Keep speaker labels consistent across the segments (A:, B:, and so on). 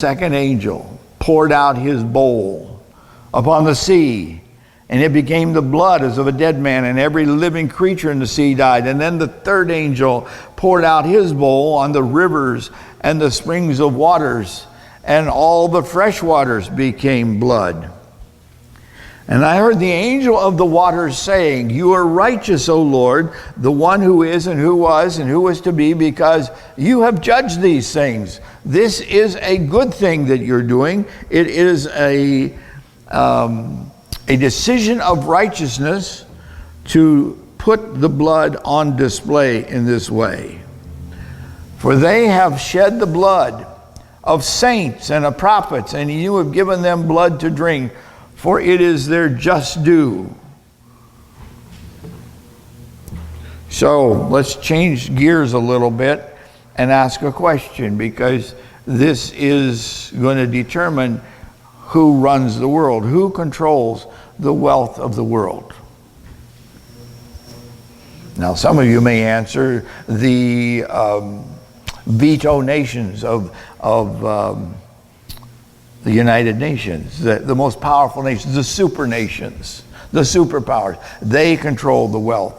A: Second angel poured out his bowl upon the sea, and it became the blood as of a dead man, and every living creature in the sea died. And then the third angel poured out his bowl on the rivers and the springs of waters, and all the fresh waters became blood. And I heard the angel of the waters saying, "You are righteous, O Lord, the one who is and who was and who is to be, because you have judged these things. This is a good thing that you're doing. It is a decision of righteousness to put the blood on display in this way. For they have shed the blood of saints and of prophets, and you have given them blood to drink, for it is their just due." So let's change gears a little bit and ask a question, because this is going to determine who runs the world, who controls the wealth of the world. Now, some of you may answer the veto nations of the United Nations, the most powerful nations, the super nations, the superpowers. They control the wealth.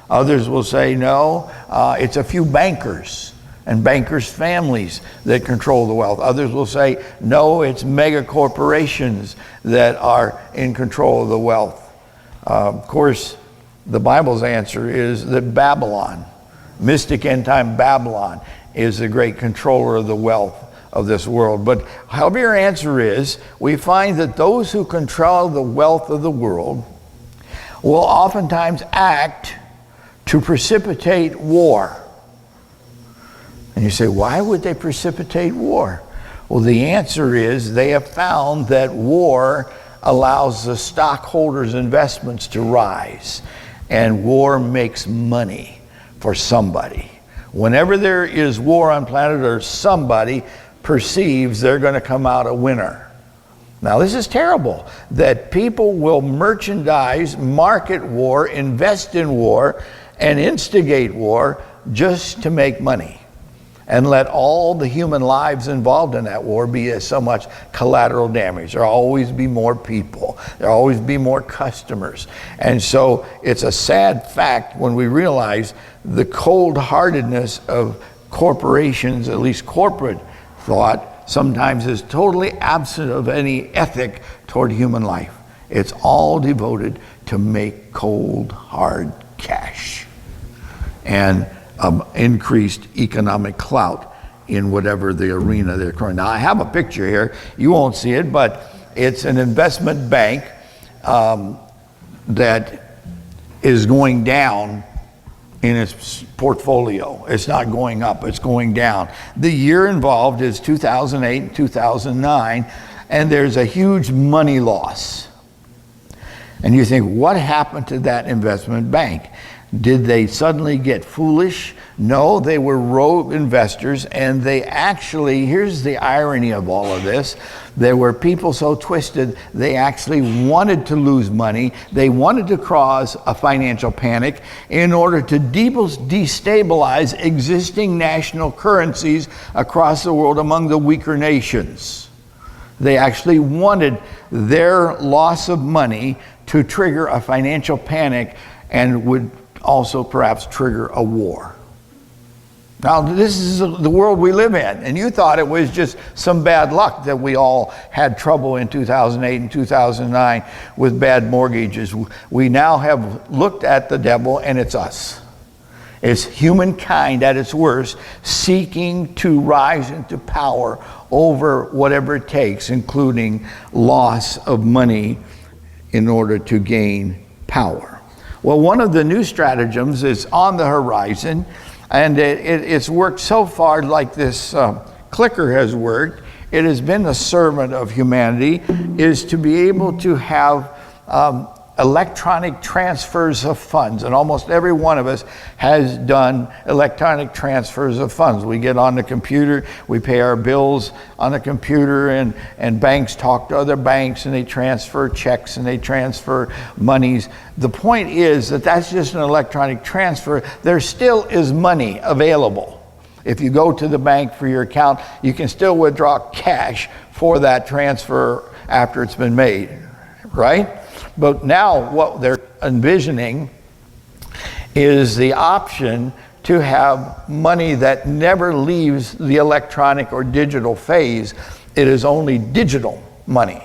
A: Others will say, no, it's a few bankers and bankers' families that control the wealth. Others will say, no, it's mega corporations that are in control of the wealth. Of course, the Bible's answer is that Babylon, mystic end time Babylon, is the great controller of the wealth of this world. But however your answer is, we find that those who control the wealth of the world will oftentimes act to precipitate war. And you say, why would they precipitate war? Well, the answer is they have found that war allows the stockholders' investments to rise, and war makes money for somebody. Whenever there is war on planet Earth, somebody perceives they're going to come out a winner. Now, this is terrible, that people will merchandise, market war, invest in war, and instigate war just to make money, and let all the human lives involved in that war be so much collateral damage. There'll always be more people. There'll always be more customers. And so it's a sad fact when we realize the cold-heartedness of corporations, at least corporate thought, sometimes is totally absent of any ethic toward human life. It's all devoted to make cold, hard cash and increased economic clout in whatever the arena they're current. Now, I have a picture here. You won't see it, but it's an investment bank that is going down in its portfolio. It's not going up, it's going down. The year involved is 2008 and 2009, and there's a huge money loss. And you think, what happened to that investment bank? Did they suddenly get foolish? No, they were rogue investors, and they actually, here's the irony of all of this, there were people so twisted, they actually wanted to lose money. They wanted to cause a financial panic in order to destabilize existing national currencies across the world among the weaker nations. They actually wanted their loss of money to trigger a financial panic and would also perhaps trigger a war. Now, this is the world we live in, and you thought it was just some bad luck that we all had trouble in 2008 and 2009 with bad mortgages. We now have looked at the devil, and it's us. It's humankind at its worst, seeking to rise into power over whatever it takes, including loss of money in order to gain power. Well, one of the new stratagems is on the horizon, and it's worked so far like this clicker has worked. It has been the servant of humanity, is to be able to have electronic transfers of funds. And almost every one of us has done electronic transfers of funds. We get on the computer, we pay our bills on the computer, and banks talk to other banks, and they transfer checks and they transfer monies. The point is that that's just an electronic transfer. There still is money available. If you go to the bank for your account, you can still withdraw cash for that transfer after it's been made, right? But now what they're envisioning is the option to have money that never leaves the electronic or digital phase. It is only digital money.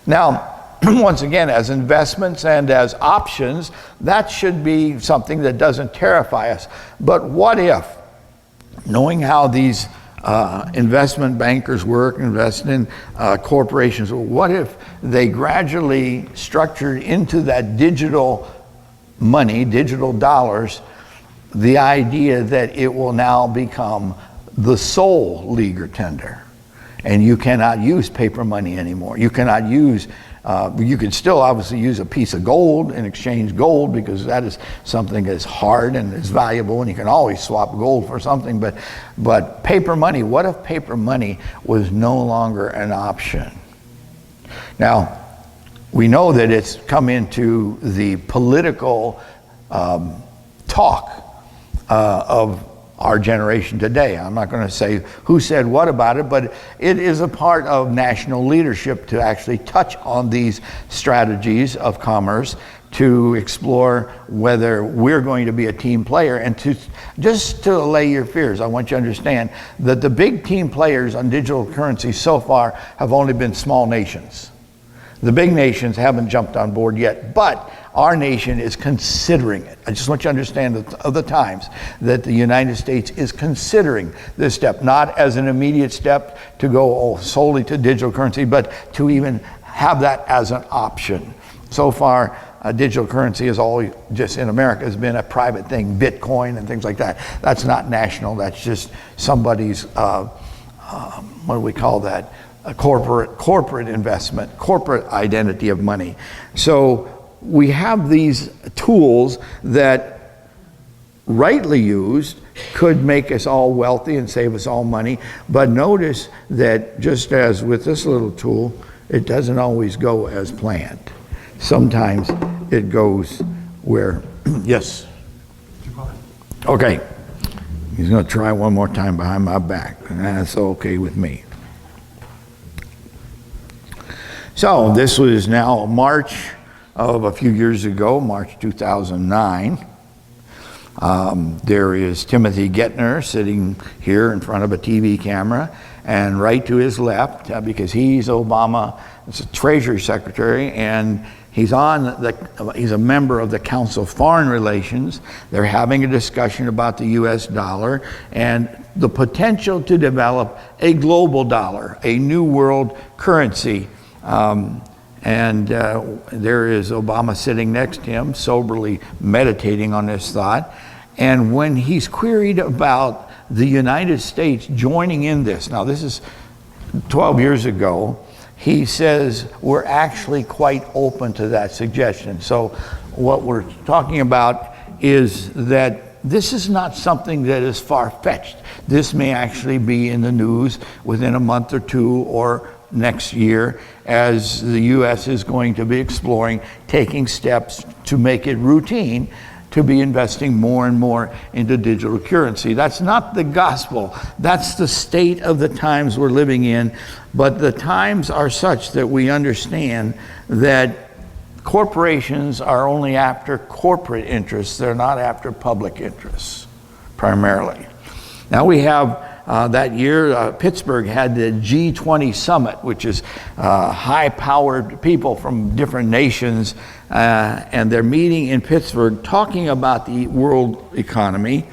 A: Now, once again, as investments and as options, that should be something that doesn't terrify us. But what if, knowing how these investment bankers work, invest in corporations, what if they gradually structured into that digital money, digital dollars, the idea that it will now become the sole legal tender? And you cannot use paper money anymore. You cannot use, you could still obviously use a piece of gold and exchange gold, because that is something that's hard and is valuable, and you can always swap gold for something. But paper money, what if paper money was no longer an option? Now, we know that it's come into the political talk of our generation today. I'm not going to say who said what about it, but it is a part of national leadership to actually touch on these strategies of commerce, to explore whether we're going to be a team player. And just to allay your fears, I want you to understand that the big team players on digital currency so far have only been small nations. The big nations haven't jumped on board yet, but our nation is considering it. I just want you to understand of the times that the United States is considering this step, not as an immediate step to go solely to digital currency, but to even have that as an option. So far, digital currency is always just in America has been a private thing, Bitcoin and things like that. That's not national. That's just somebody's, what do we call that? A corporate investment, corporate identity of money. So we have these tools that, rightly used, could make us all wealthy and save us all money. But notice that just as with this little tool, it doesn't always go as planned. Sometimes it goes where, yes? Okay. He's going to try one more time behind my back, and that's okay with me. So this was now March of a few years ago, March 2009. There is Timothy Geithner sitting here in front of a TV camera, and right to his left, because he's Obama, it's a Treasury Secretary, and he's a member of the Council of Foreign Relations. They're having a discussion about the US dollar and the potential to develop a global dollar, a new world currency. There is Obama sitting next to him, soberly meditating on this thought. And when he's queried about the United States joining in this, now this is 12 years ago, he says we're actually quite open to that suggestion. So what we're talking about is that this is not something that is far-fetched. This may actually be in the news within a month or two or next year, as the U.S. is going to be exploring taking steps to make it routine to be investing more and more into digital currency. That's not the gospel. That's the state of the times we're living in. But the times are such that we understand that corporations are only after corporate interests. They're not after public interests, primarily. Now we have that year, Pittsburgh had the G20 summit, which is high-powered people from different nations, and they're meeting in Pittsburgh talking about the world economy.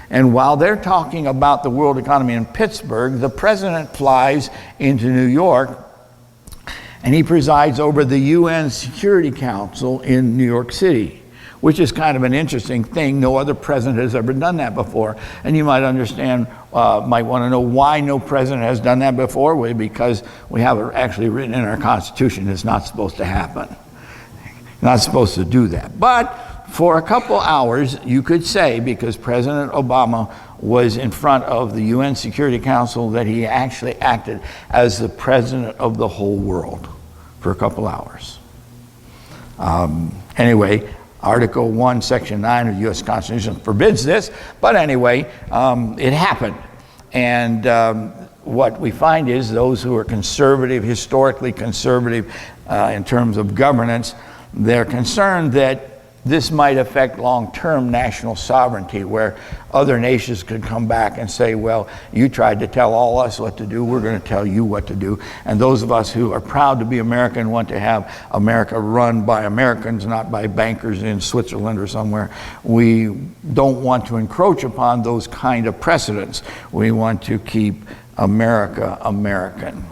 A: And while they're talking about the world economy in Pittsburgh, the president flies into New York, and he presides over the UN Security Council in New York City, which is kind of an interesting thing. No other president has ever done that before. And you might understand, might want to know why no president has done that before. Well, because we have it actually written in our Constitution it's not supposed to happen. Not supposed to do that. But for a couple hours, you could say, because President Obama was in front of the UN Security Council, that he actually acted as the president of the whole world for a couple hours. Anyway, Article 1, Section 9 of the U.S. Constitution forbids this, but anyway, it happened. And what we find is those who are conservative, historically conservative in terms of governance, they're concerned that this might affect long-term national sovereignty, where other nations could come back and say, well, you tried to tell all us what to do, we're going to tell you what to do. And those of us who are proud to be American, want to have America run by Americans, not by bankers in Switzerland or somewhere, we don't want to encroach upon those kind of precedents. We want to keep America American.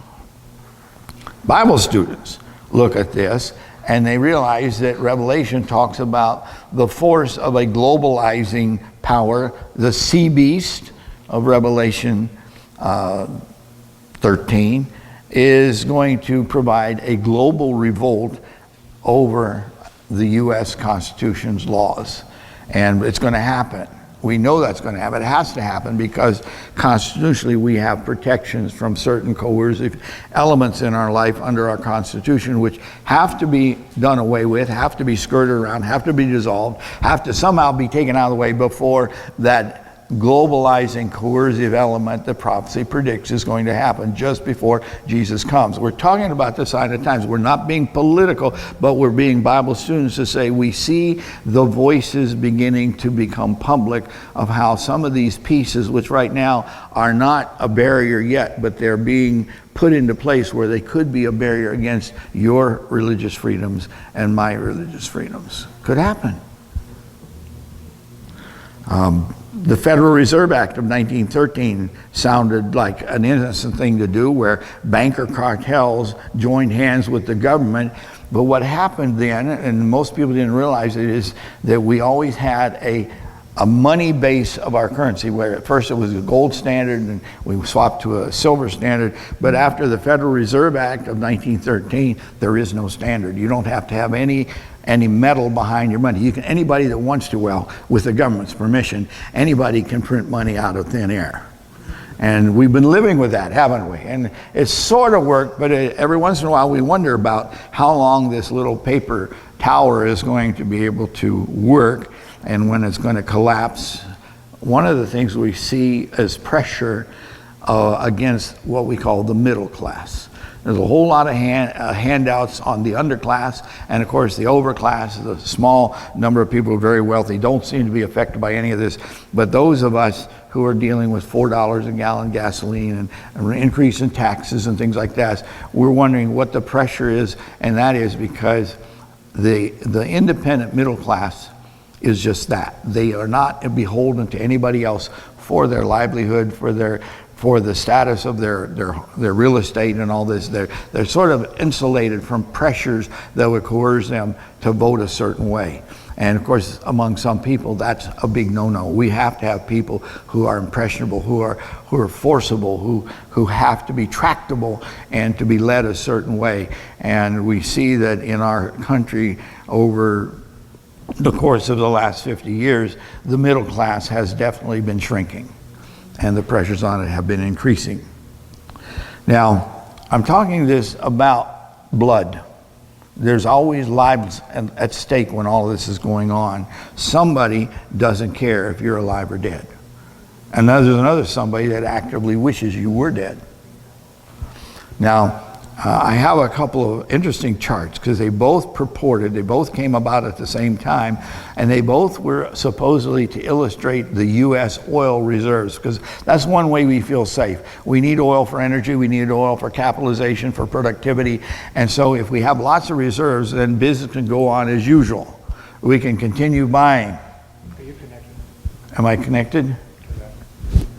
A: Bible students look at this and they realize that Revelation talks about the force of a globalizing power. The sea beast of Revelation 13 is going to provide a global revolt over the U.S. Constitution's laws. And it's going to happen. We know that's going to happen. It has to happen because constitutionally we have protections from certain coercive elements in our life under our Constitution, which have to be done away with, have to be skirted around, have to be dissolved, have to somehow be taken out of the way before that globalizing coercive element that prophecy predicts is going to happen just before Jesus comes. We're talking about the sign of times. We're not being political, but we're being Bible students to say we see the voices beginning to become public of how some of these pieces, which right now are not a barrier yet, but they're being put into place where they could be a barrier against your religious freedoms and my religious freedoms. Could happen. The Federal Reserve Act of 1913 sounded like an innocent thing to do, where banker cartels joined hands with the government. But what happened then, and most people didn't realize it, is that we always had a money base of our currency, where at first it was a gold standard and we swapped to a silver standard. But after the Federal Reserve Act of 1913, there is no standard. You don't have to have any metal behind your money. You can, anybody that wants to, well, with the government's permission, anybody can print money out of thin air. And we've been living with that, haven't we? And it's sort of worked, but every once in a while we wonder about how long this little paper tower is going to be able to work and when it's going to collapse. One of the things we see is pressure against what we call the middle class. There's a whole lot of handouts on the underclass, and of course the overclass, the small number of people who are very wealthy, don't seem to be affected by any of this. But those of us who are dealing with $4 a gallon gasoline and an increase in taxes and things like that, we're wondering what the pressure is, and that is because the independent middle class is just that. They are not beholden to anybody else for their livelihood, for the status of their real estate and all this. They're sort of insulated from pressures that would coerce them to vote a certain way. And of course, among some people, that's a big no-no. We have to have people who are impressionable, who are forcible, who have to be tractable and to be led a certain way. And we see that in our country over the course of the last 50 years, the middle class has definitely been shrinking, and the pressures on it have been increasing. Now, I'm talking this about blood. There's always lives at stake when all of this is going on. Somebody doesn't care if you're alive or dead. And there's another somebody that actively wishes you were dead. Now, I have a couple of interesting charts because they both came about at the same time, and they both were supposedly to illustrate the U.S. oil reserves, because that's one way we feel safe. We need oil for energy, we need oil for capitalization, for productivity, and so if we have lots of reserves, then business can go on as usual. We can continue buying.
B: Are you connected?
A: Am I connected?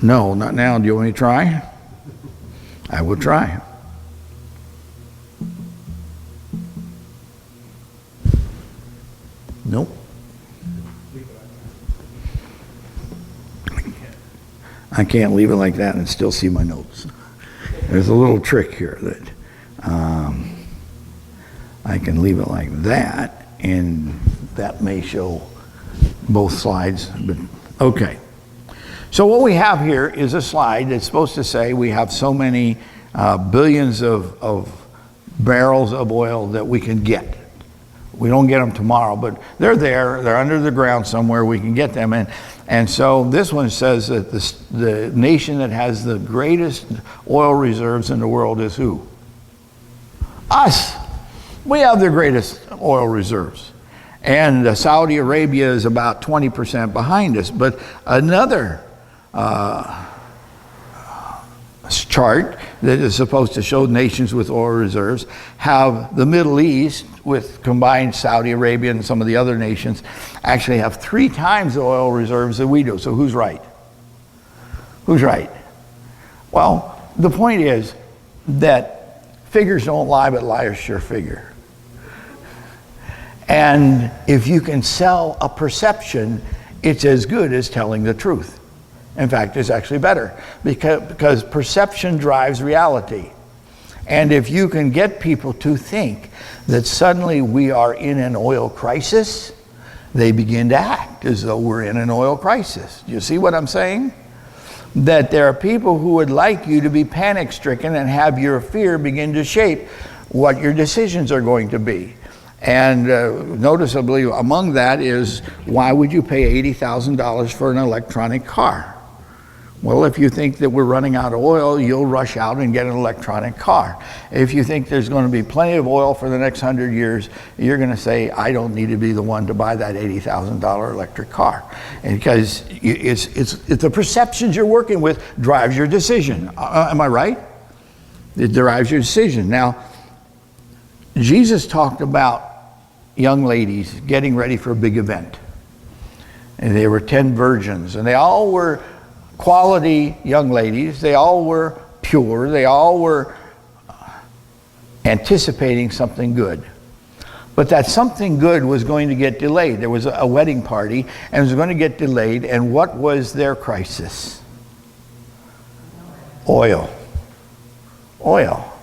A: No, not now. Do you want me to try? I will try. Nope. I can't leave it like that and still see my notes. There's a little trick here that I can leave it like that, and that may show both slides. But okay. So what we have here is a slide that's supposed to say we have so many billions of barrels of oil that we can get. We don't get them tomorrow, but they're there. They're under the ground somewhere. We can get them. And so this one says that the nation that has the greatest oil reserves in the world is who? Us. We have the greatest oil reserves. And Saudi Arabia is about 20% behind us. But another chart that is supposed to show nations with oil reserves have the Middle East, with combined Saudi Arabia and some of the other nations, actually have 3 times the oil reserves that we do. So who's right? Who's right? Well, the point is that figures don't lie, but liars sure figure. And if you can sell a perception, it's as good as telling the truth. In fact, it's actually better because perception drives reality. And if you can get people to think that suddenly we are in an oil crisis, they begin to act as though we're in an oil crisis. Do you see what I'm saying? That there are people who would like you to be panic-stricken and have your fear begin to shape what your decisions are going to be. And noticeably among that is, why would you pay $80,000 for an electronic car? Well, if you think that we're running out of oil, you'll rush out and get an electronic car. If you think there's going to be plenty of oil for the next 100 years, you're going to say, I don't need to be the one to buy that $80,000 electric car. And because it's the perceptions you're working with drives your decision. Am I right? It drives your decision. Now, Jesus talked about young ladies getting ready for a big event. And they were 10 virgins, and they all were quality young ladies. They all were pure. They all were anticipating something good. But that something good was going to get delayed. There was a wedding party, and it was going to get delayed. And what was their crisis? Oil. Oil.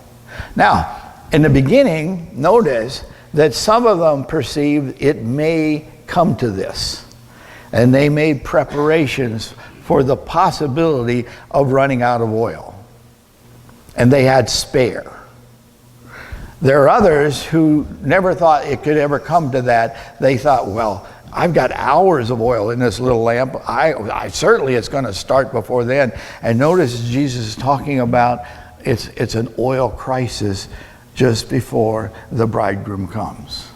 A: Now, in the beginning, notice that some of them perceived it may come to this. And they made preparations for the possibility of running out of oil. And they had spare. There are others who never thought it could ever come to that. They thought, well, I've got hours of oil in this little lamp. I certainly it's going to start before then. And notice Jesus is talking about it's an oil crisis just before the bridegroom comes.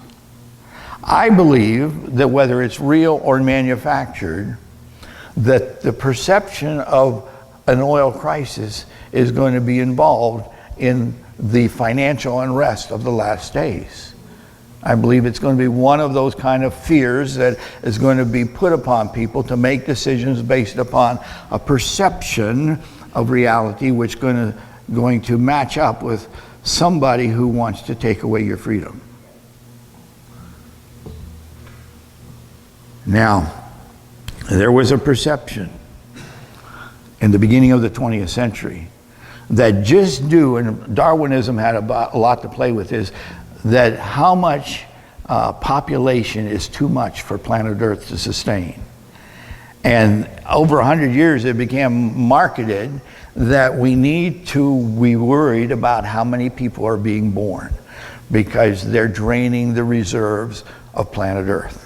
A: I believe that whether it's real or manufactured, that the perception of an oil crisis is going to be involved in the financial unrest of the last days. I believe it's going to be one of those kind of fears that is going to be put upon people to make decisions based upon a perception of reality which is going to match up with somebody who wants to take away your freedom. Now, there was a perception in the beginning of the 20th century that just due, and Darwinism had a lot to play with this, that how much population is too much for planet Earth to sustain. And over 100 years it became marketed that we need to be worried about how many people are being born because they're draining the reserves of planet Earth.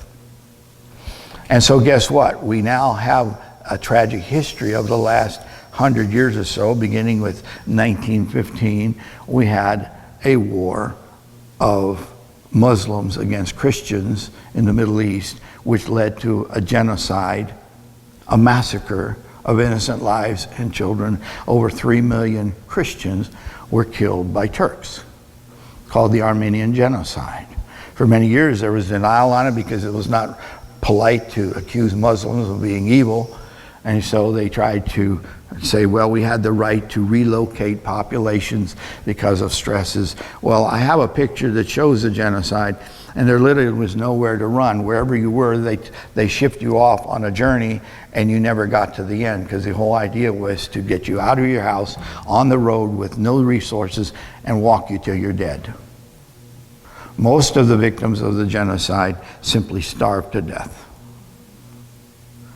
A: And so guess what? We now have a tragic history of the last 100 years or so, beginning with 1915. We had a war of Muslims against Christians in the Middle East, which led to a genocide, a massacre of innocent lives and children. Over 3 million Christians were killed by Turks, called the Armenian Genocide. For many years there was denial on it because it was not polite to accuse Muslims of being evil, and so they tried to say, well, we had the right to relocate populations because of stresses. Well, I have a picture that shows the genocide, and there literally was nowhere to run. Wherever you were, they shipped you off on a journey, and you never got to the end, because the whole idea was to get you out of your house on the road with no resources and walk you till you're dead. Most of the victims of the genocide simply starved to death.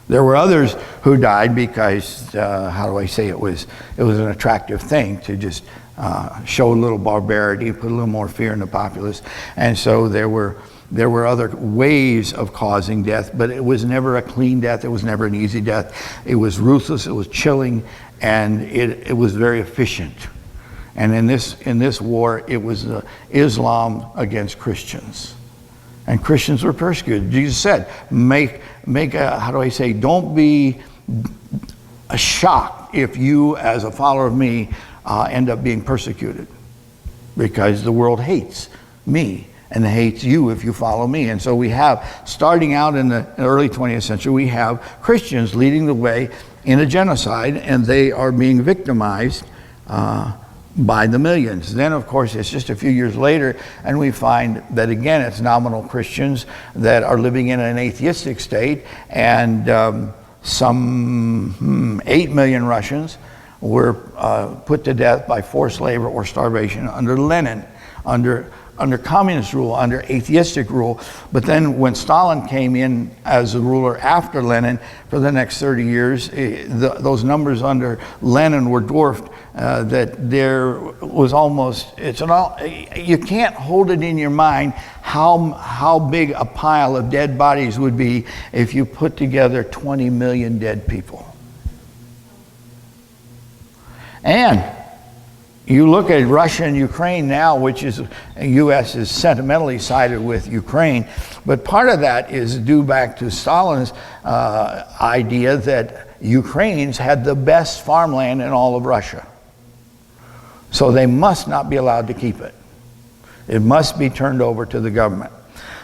A: There were others who died because, how do I say, it was an attractive thing to just show a little barbarity, put a little more fear in the populace. And so there were There were other ways of causing death, but it was never a clean death. It was never an easy death. It was ruthless, it was chilling, and it was very efficient. And in this war, it was Islam against Christians. And Christians were persecuted. Jesus said, don't be shocked if you, as a follower of me, end up being persecuted. Because the world hates me and hates you if you follow me. And so we have, starting out in the early 20th century, we have Christians leading the way in a genocide, and they are being victimized by the millions. Then, of course, it's just a few years later, and we find that, again, it's nominal Christians that are living in an atheistic state, and some 8 million Russians were put to death by forced labor or starvation under Lenin, under communist rule, under atheistic rule. But then when Stalin came in as the ruler after Lenin for the next 30 years, those numbers under Lenin were dwarfed, that there was almost, you can't hold it in your mind how big a pile of dead bodies would be if you put together 20 million dead people. And you look at Russia and Ukraine now, which is, the U.S. is sentimentally sided with Ukraine, but part of that is due back to Stalin's idea that Ukrainians had the best farmland in all of Russia. So they must not be allowed to keep it. It must be turned over to the government.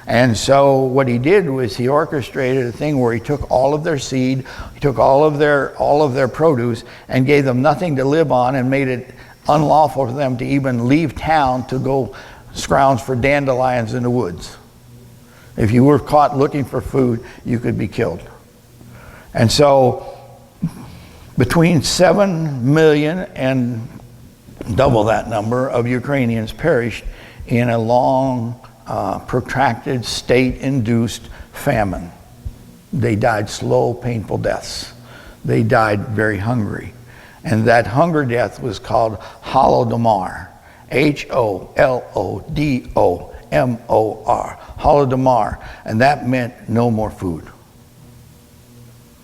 A: And so what he did was he orchestrated a thing where he took all of their seed, he took all of their produce, and gave them nothing to live on, and made it unlawful for them to even leave town to go scrounge for dandelions in the woods. If you were caught looking for food, you could be killed. And so between 7 million and double that number of Ukrainians perished in a long, protracted, state-induced famine. They died slow, painful deaths. They died very hungry. And that hunger death was called Holodomor. Holodomor. Holodomor. And that meant no more food.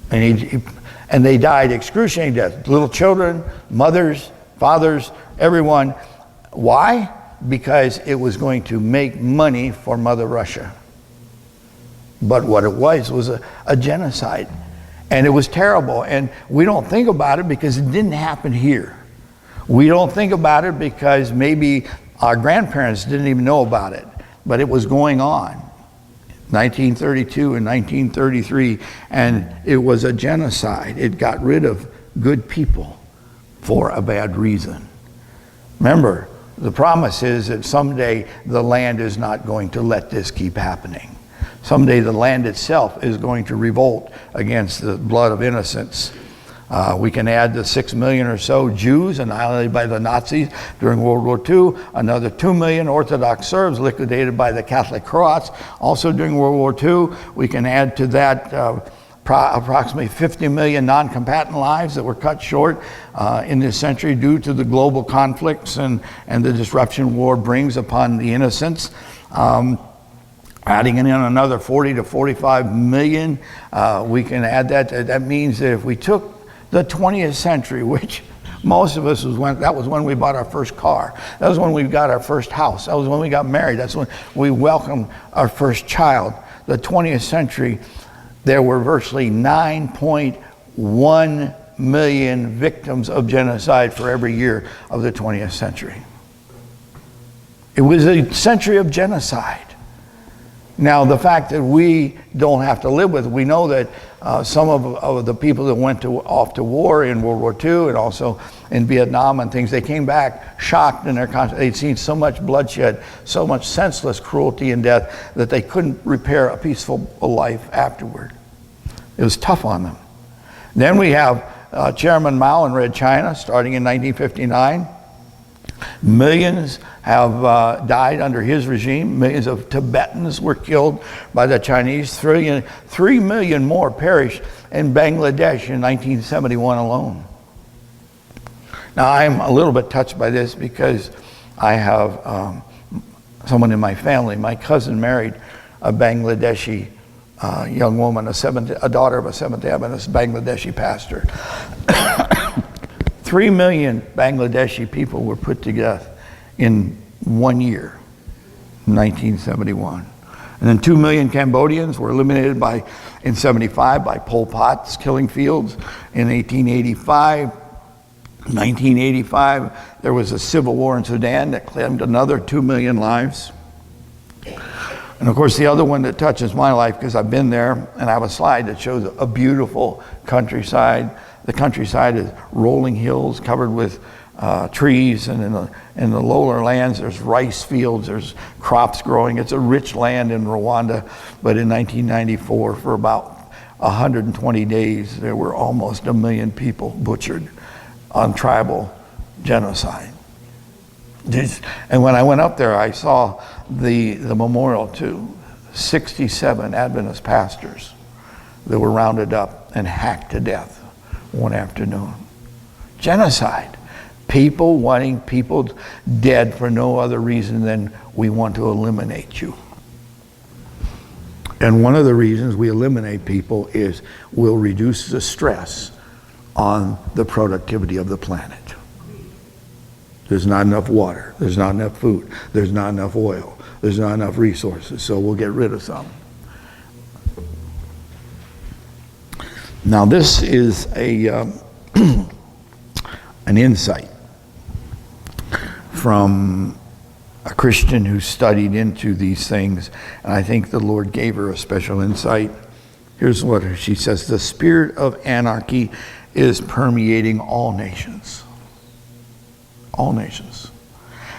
A: And they died excruciating death. Little children, mothers, fathers, everyone. Why? Because it was going to make money for Mother Russia. But what it was a genocide. And it was terrible. And we don't think about it because it didn't happen here. We don't think about it because maybe our grandparents didn't even know about it. But it was going on. 1932 and 1933. And it was a genocide. It got rid of good people for a bad reason. Remember, the promise is that someday the land is not going to let this keep happening. Someday the land itself is going to revolt against the blood of innocents. We can add the 6 million or so Jews annihilated by the Nazis during World War II, another 2 million Orthodox Serbs liquidated by the Catholic Croats also during World War II. We can add to that approximately 50 million non-combatant lives that were cut short in this century due to the global conflicts and the disruption war brings upon the innocents. Adding in another 40 to 45 million, we can add that. That means that if we took the 20th century, which most of us that was when we bought our first car. That was when we got our first house. That was when we got married. That's when we welcomed our first child. The 20th century, there were virtually 9.1 million victims of genocide for every year of the 20th century. It was a century of genocide. Now, the fact that we don't have to live with it, we know that some of the people that went off to war in World War II and also in Vietnam and things, they came back shocked in their conscience. They'd seen so much bloodshed, so much senseless cruelty and death that they couldn't repair a peaceful life afterward. It was tough on them. Then we have Chairman Mao in Red China starting in 1959. Millions have died under his regime. Millions of Tibetans were killed by the Chinese. 3 million more perished in Bangladesh in 1971 alone. Now, I'm a little bit touched by this because I have someone in my family. My cousin married a Bangladeshi young woman, a daughter of a Seventh-day Adventist Bangladeshi pastor. 3 million Bangladeshi people were put to death in 1 year, 1971. And then 2 million Cambodians were eliminated in 75 by Pol Pot's killing fields. In 1985, there was a civil war in Sudan that claimed another 2 million lives. And of course, the other one that touches my life, because I've been there, and I have a slide that shows a beautiful countryside. The countryside is rolling hills covered with trees, and in the lower lands, there's rice fields, there's crops growing. It's a rich land in Rwanda, but in 1994, for about 120 days, there were almost 1 million people butchered on tribal genocide. And when I went up there, I saw the memorial to 67 Adventist pastors that were rounded up and hacked to death one afternoon. Genocide. People wanting people dead for no other reason than we want to eliminate you. And one of the reasons we eliminate people is we'll reduce the stress on the productivity of the planet. There's not enough water, there's not enough food, there's not enough oil, there's not enough resources, so we'll get rid of some. Now this is an insight from a Christian who studied into these things, and I think the Lord gave her a special insight. Here's what she says: the spirit of anarchy is permeating all nations. All nations.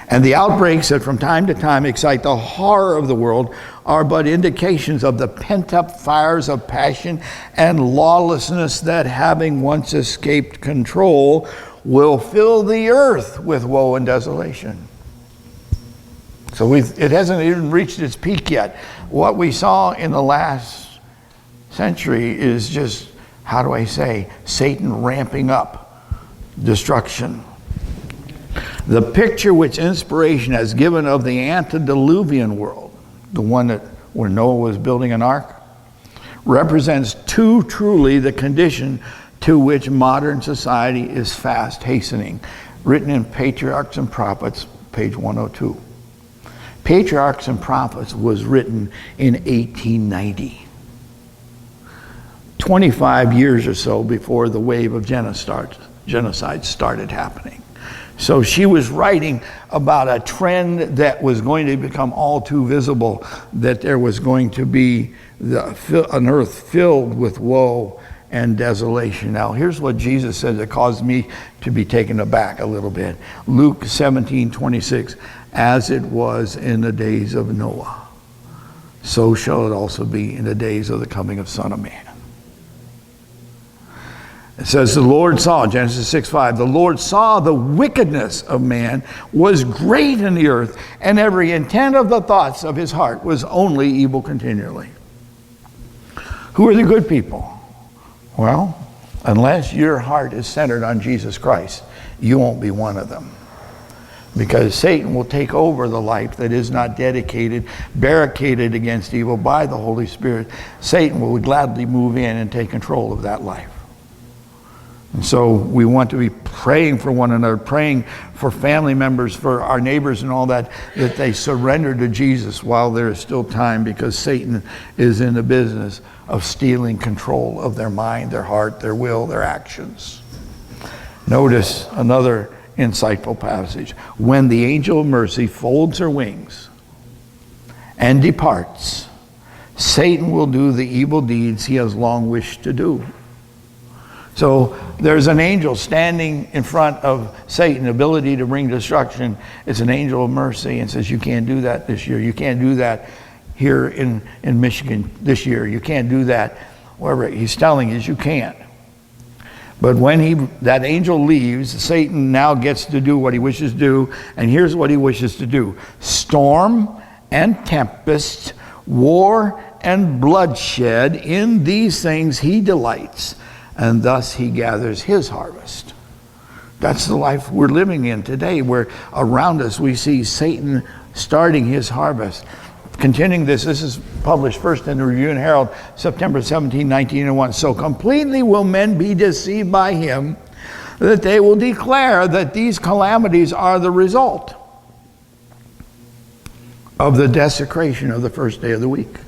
A: And the outbreaks that from time to time excite the horror of the world are but indications of the pent-up fires of passion and lawlessness that, having once escaped control, will fill the earth with woe and desolation. So it hasn't even reached its peak yet. What we saw in the last century is just, how do I say, Satan ramping up destruction. The picture which inspiration has given of the antediluvian world, the one where Noah was building an ark, represents too truly the condition to which modern society is fast hastening. Written in Patriarchs and Prophets, page 102. Patriarchs and Prophets was written in 1890. 25 years or so before the wave of genocide started happening. So she was writing about a trend that was going to become all too visible, that there was going to be an earth filled with woe and desolation. Now, here's what Jesus said that caused me to be taken aback a little bit. Luke 17:26, as it was in the days of Noah, so shall it also be in the days of the coming of Son of Man. It says the Lord saw, Genesis 6:5, the Lord saw the wickedness of man was great in the earth, and every intent of the thoughts of his heart was only evil continually. Who are the good people? Well, unless your heart is centered on Jesus Christ, you won't be one of them. Because Satan will take over the life that is not dedicated, barricaded against evil by the Holy Spirit. Satan will gladly move in and take control of that life. And so we want to be praying for one another, praying for family members, for our neighbors and all that, that they surrender to Jesus while there is still time, because Satan is in the business of stealing control of their mind, their heart, their will, their actions. Notice another insightful passage. When the angel of mercy folds her wings and departs, Satan will do the evil deeds he has long wished to do. So there's an angel standing in front of Satan, ability to bring destruction. It's an angel of mercy, and says, you can't do that this year. You can't do that here in Michigan this year. You can't do that wherever. He's telling you can't. But when that angel leaves, Satan now gets to do what he wishes to do, and here's what he wishes to do. Storm and tempest, war and bloodshed, in these things he delights, and thus he gathers his harvest. That's the life we're living in today, where around us we see Satan starting his harvest. Continuing this is published first in the Review and Herald, September 17, 1901. So completely will men be deceived by him that they will declare that these calamities are the result of the desecration of the first day of the week.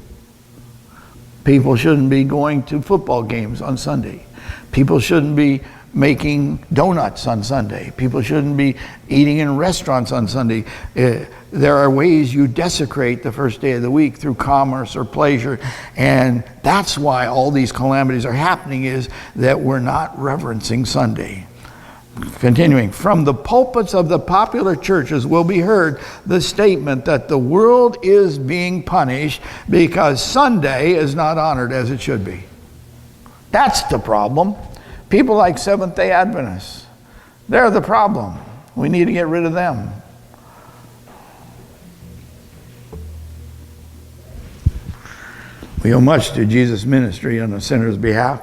A: People shouldn't be going to football games on Sunday. People shouldn't be making donuts on Sunday. People shouldn't be eating in restaurants on Sunday. There are ways you desecrate the first day of the week through commerce or pleasure, and that's why all these calamities are happening, is that we're not reverencing Sunday. Continuing, from the pulpits of the popular churches will be heard the statement that the world is being punished because Sunday is not honored as it should be. That's the problem. People like Seventh-day Adventists, they're the problem. We need to get rid of them. We owe much to Jesus' ministry on the sinner's behalf.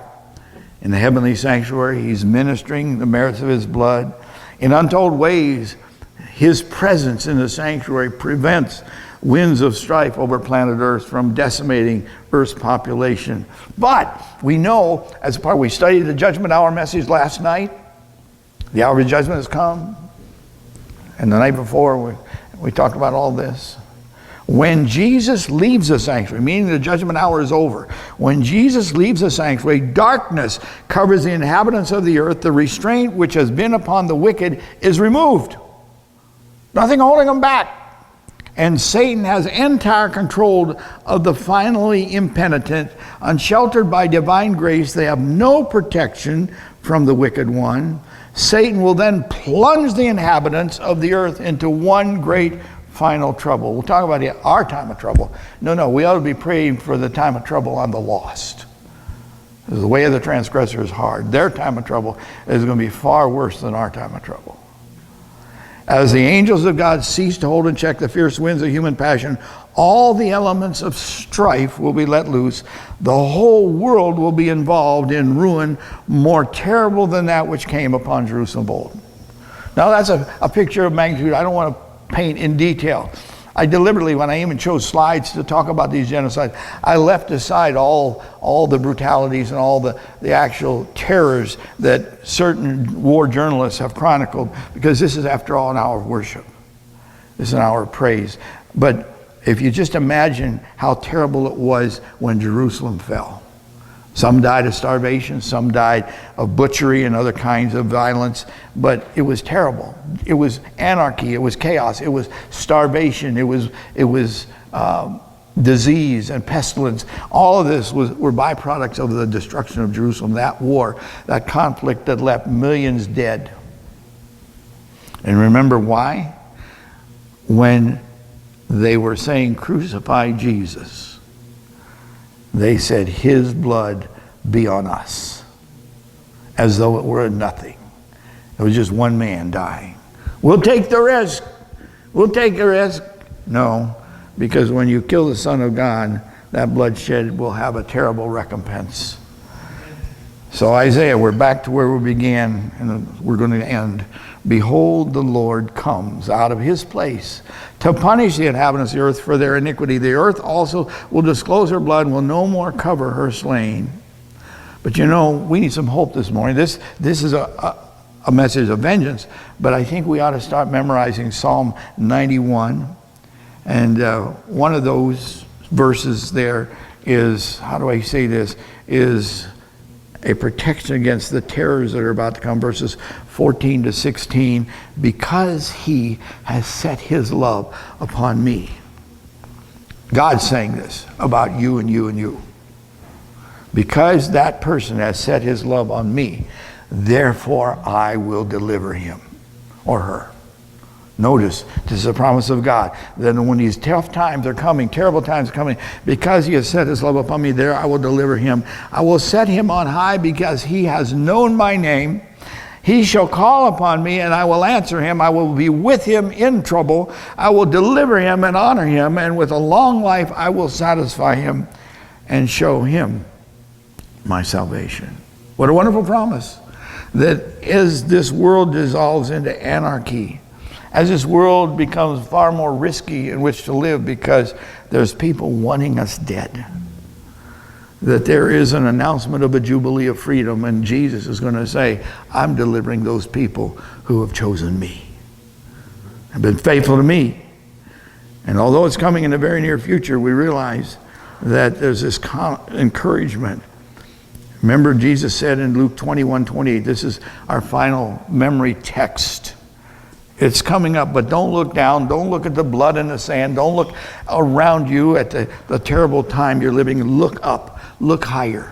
A: In the heavenly sanctuary, he's ministering the merits of his blood. In untold ways, his presence in the sanctuary prevents winds of strife over planet Earth from decimating Earth's population. But we know, as a part, we studied the judgment hour message last night. The hour of judgment has come. And the night before, we talked about all this. When Jesus leaves the sanctuary, meaning the judgment hour is over, when Jesus leaves the sanctuary, darkness covers the inhabitants of the earth. The restraint which has been upon the wicked is removed. Nothing holding them back. And Satan has entire control of the finally impenitent. Unsheltered by divine grace, they have no protection from the wicked one. Satan will then plunge the inhabitants of the earth into one great final trouble. We'll talk about our time of trouble. No, we ought to be praying for the time of trouble on the lost. The way of the transgressor is hard. Their time of trouble is going to be far worse than our time of trouble. As the angels of God cease to hold in check the fierce winds of human passion, all the elements of strife will be let loose. The whole world will be involved in ruin more terrible than that which came upon Jerusalem of old. Now that's a picture of magnitude I don't want to paint in detail. I deliberately, when I even chose slides to talk about these genocides, I left aside all the brutalities and all the actual terrors that certain war journalists have chronicled, because this is, after all, an hour of worship. This is an hour of praise. But if you just imagine how terrible it was when Jerusalem fell. Some died of starvation, some died of butchery and other kinds of violence, but it was terrible. It was anarchy, it was chaos, it was starvation, it was disease and pestilence. All of this were byproducts of the destruction of Jerusalem, that war, that conflict that left millions dead. And remember why? When they were saying, "Crucify Jesus," they said, "His blood be on us," as though it were nothing. It was just one man dying. We'll take the risk. We'll take the risk. No, because when you kill the Son of God, that bloodshed will have a terrible recompense. So Isaiah, we're back to where we began, and we're going to end. Behold, the Lord comes out of his place to punish the inhabitants of the earth for their iniquity. The earth also will disclose her blood and will no more cover her slain. But you know, we need some hope this morning. This is a message of vengeance, but I think we ought to start memorizing Psalm 91. And one of those verses there is, how do I say this, is a protection against the terrors that are about to come, verses 14 to 16, because he has set his love upon me. God's saying this about you and you and you. Because that person has set his love on me, therefore I will deliver him or her. Notice, this is a promise of God. Then when these tough times are coming, terrible times are coming, because he has set his love upon me, there I will deliver him. I will set him on high because he has known my name. He shall call upon me and I will answer him. I will be with him in trouble. I will deliver him and honor him. And with a long life I will satisfy him and show him my salvation. What a wonderful promise. That as this world dissolves into anarchy, as this world becomes far more risky in which to live because there's people wanting us dead, that there is an announcement of a jubilee of freedom, and Jesus is going to say, I'm delivering those people who have chosen me, have been faithful to me. And although it's coming in the very near future, we realize that there's this encouragement. Remember, Jesus said in Luke 21:28, this is our final memory text. It's coming up, but don't look down. Don't look at the blood in the sand. Don't look around you at the terrible time you're living. Look up. Look higher.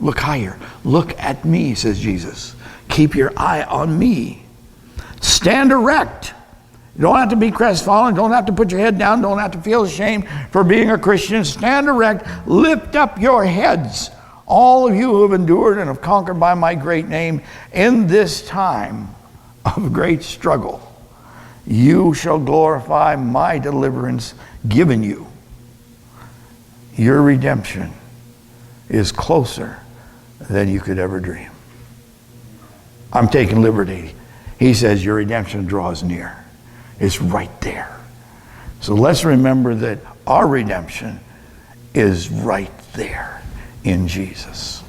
A: Look higher. Look at me, says Jesus. Keep your eye on me. Stand erect. You don't have to be crestfallen. Don't have to put your head down. Don't have to feel ashamed for being a Christian. Stand erect. Lift up your heads, all of you who have endured and have conquered by my great name. In this time of great struggle, you shall glorify my deliverance given you. Your redemption is closer than you could ever dream. I'm taking liberty. He says your redemption draws near. It's right there. So let's remember that our redemption is right there in Jesus.